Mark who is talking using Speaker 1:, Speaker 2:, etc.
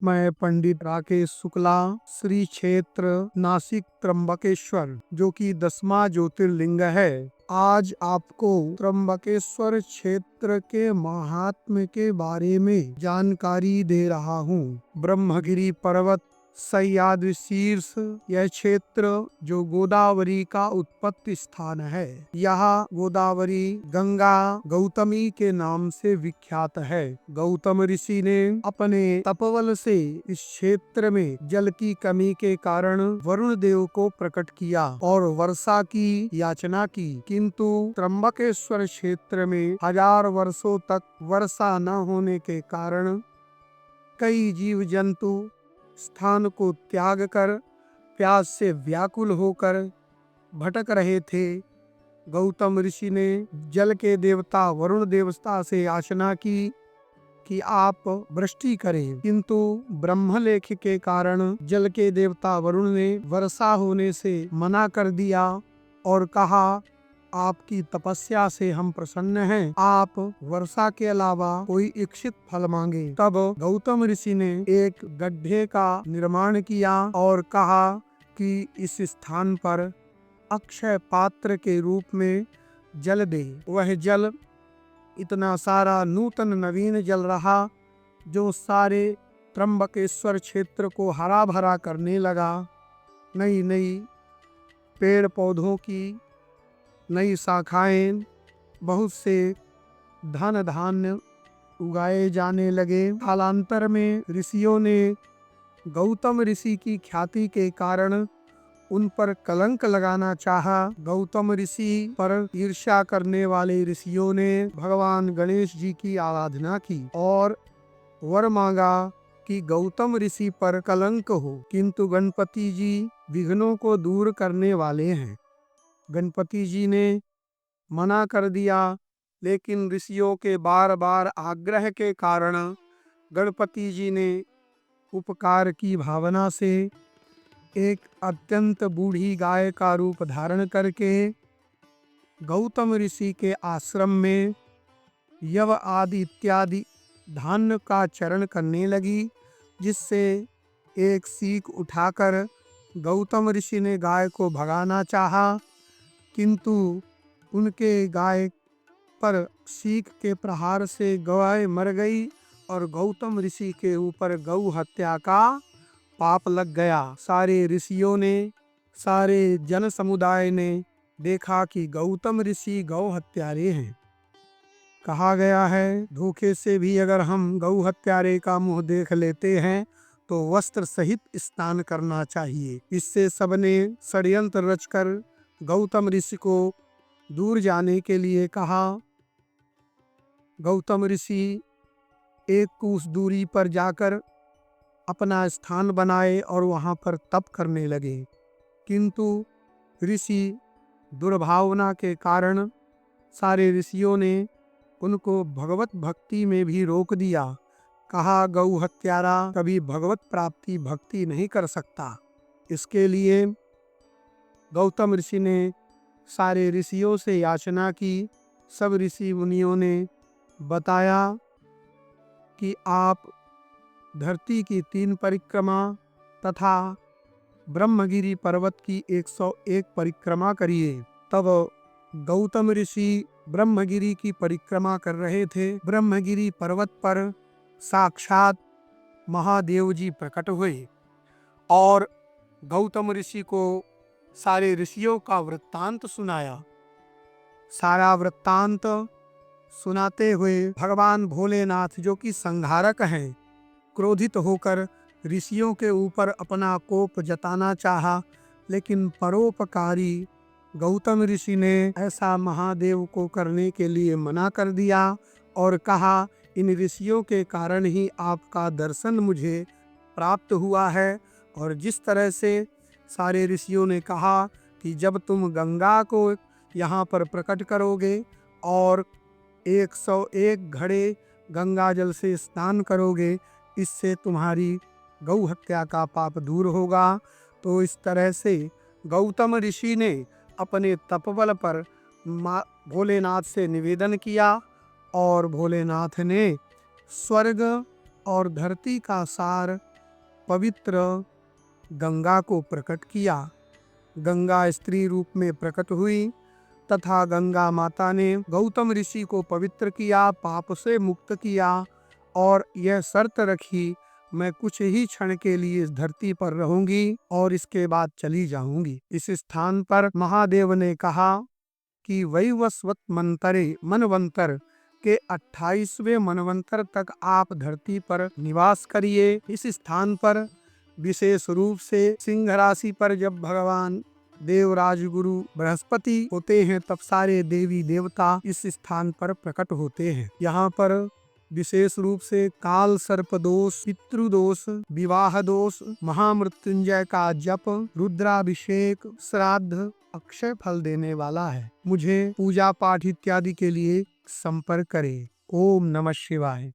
Speaker 1: मैं पंडित राकेश शुक्ला, श्री क्षेत्र नासिक त्र्यंबकेश्वर, जो कि 10वां ज्योतिर्लिंग है। आज आपको त्र्यंबकेश्वर क्षेत्र के महात्म्य के बारे में जानकारी दे रहा हूँ। ब्रह्मगिरि पर्वत सह्याद्रि शीर्ष यह क्षेत्र जो गोदावरी का उत्पत्ति स्थान है। यह गोदावरी गंगा गौतमी के नाम से विख्यात है। गौतम ऋषि ने अपने तपबल से इस क्षेत्र में जल की कमी के कारण वरुण देव को प्रकट किया और वर्षा की याचना की, किंतु त्र्यंबकेश्वर क्षेत्र में 1000 वर्षों तक वर्षा न होने के कारण कई जीव जंतु स्थान को त्याग कर प्यास से व्याकुल होकर भटक रहे थे। गौतम ऋषि ने जल के देवता वरुण देवता से याचना की कि आप वृष्टि करें, किंतु ब्रह्मलेख के कारण जल के देवता वरुण ने वर्षा होने से मना कर दिया और कहा, आपकी तपस्या से हम प्रसन्न हैं, आप वर्षा के अलावा कोई इच्छित फल मांगे। तब गौतम ऋषि ने एक गड्ढे का निर्माण किया और कहा कि इस स्थान पर अक्षय पात्र के रूप में जल दे। वह जल इतना सारा नूतन नवीन जल रहा जो सारे त्र्यंबकेश्वर क्षेत्र को हरा भरा करने लगा। नई नई पेड़ पौधों की नई शाखाएं, बहुत से धन धान्य उगाए जाने लगे। कालांतर में ऋषियों ने गौतम ऋषि की ख्याति के कारण उन पर कलंक लगाना चाहा। गौतम ऋषि पर ईर्ष्या करने वाले ऋषियों ने भगवान गणेश जी की आराधना की और वर मांगा कि गौतम ऋषि पर कलंक हो, किंतु गणपति जी विघ्नों को दूर करने वाले हैं। गणपति जी ने मना कर दिया, लेकिन ऋषियों के बार बार आग्रह के कारण गणपति जी ने उपकार की भावना से एक अत्यंत बूढ़ी गाय का रूप धारण करके गौतम ऋषि के आश्रम में यव आदि इत्यादि धान्य का चरण करने लगी, जिससे एक सीख उठाकर गौतम ऋषि ने गाय को भगाना चाहा, किंतु उनके गाय पर सीख के प्रहार से गाय मर गई और गौतम ऋषि के ऊपर गौ हत्या का पाप लग गया। सारे ऋषियों ने, सारे जन समुदाय ने देखा कि गौतम ऋषि गौ हत्यारे हैं। कहा गया है, धोखे से भी अगर हम गौ हत्यारे का मुंह देख लेते हैं तो वस्त्र सहित स्नान करना चाहिए। इससे सबने षड्यंत्र रचकर गौतम ऋषि को दूर जाने के लिए कहा। गौतम ऋषि एक कोस दूरी पर जाकर अपना स्थान बनाए और वहां पर तप करने लगे, किंतु ऋषि दुर्भावना के कारण सारे ऋषियों ने उनको भगवत भक्ति में भी रोक दिया। कहा, गौ हत्यारा कभी भगवत प्राप्ति भक्ति नहीं कर सकता। इसके लिए गौतम ऋषि ने सारे ऋषियों से याचना की। सब ऋषि मुनियों ने बताया कि आप धरती की 3 परिक्रमा तथा ब्रह्मगिरि पर्वत की 101 परिक्रमा करिए। तब गौतम ऋषि ब्रह्मगिरि की परिक्रमा कर रहे थे। ब्रह्मगिरि पर्वत पर साक्षात महादेव जी प्रकट हुए और गौतम ऋषि को सारे ऋषियों का वृत्तांत सुनाया। सारा वृत्तांत सुनाते हुए भगवान भोलेनाथ, जो कि संहारक हैं, क्रोधित होकर ऋषियों के ऊपर अपना कोप जताना चाहा, लेकिन परोपकारी गौतम ऋषि ने ऐसा महादेव को करने के लिए मना कर दिया और कहा, इन ऋषियों के कारण ही आपका दर्शन मुझे प्राप्त हुआ है। और जिस तरह से सारे ऋषियों ने कहा कि जब तुम गंगा को यहाँ पर प्रकट करोगे और 101 घड़े गंगा जल से स्नान करोगे, इससे तुम्हारी गौ हत्या का पाप दूर होगा। तो इस तरह से गौतम ऋषि ने अपने तपबल पर भोलेनाथ से निवेदन किया और भोलेनाथ ने स्वर्ग और धरती का सार पवित्र गंगा को प्रकट किया। गंगा स्त्री रूप में प्रकट हुई तथा गंगा माता ने गौतम ऋषि को पवित्र किया, पाप से मुक्त किया और यह शर्त रखी, मैं कुछ ही क्षण के लिए इस धरती पर रहूंगी और इसके बाद चली जाऊंगी। इस स्थान पर महादेव ने कहा कि वैवस्वत मंतरे मनवंतर के 28वें मनवंतर तक आप धरती पर निवास करिए। इस स्थान पर विशेष रूप से सिंह राशि पर जब भगवान देवराज गुरु बृहस्पति होते हैं तब सारे देवी देवता इस स्थान पर प्रकट होते हैं। यहाँ पर विशेष रूप से काल सर्प दोष, पितृदोष, विवाह दोष, महामृत्युंजय का जप, रुद्राभिषेक, श्राद्ध अक्षय फल देने वाला है। मुझे पूजा पाठ इत्यादि के लिए संपर्क करें। ओम नमः शिवाय।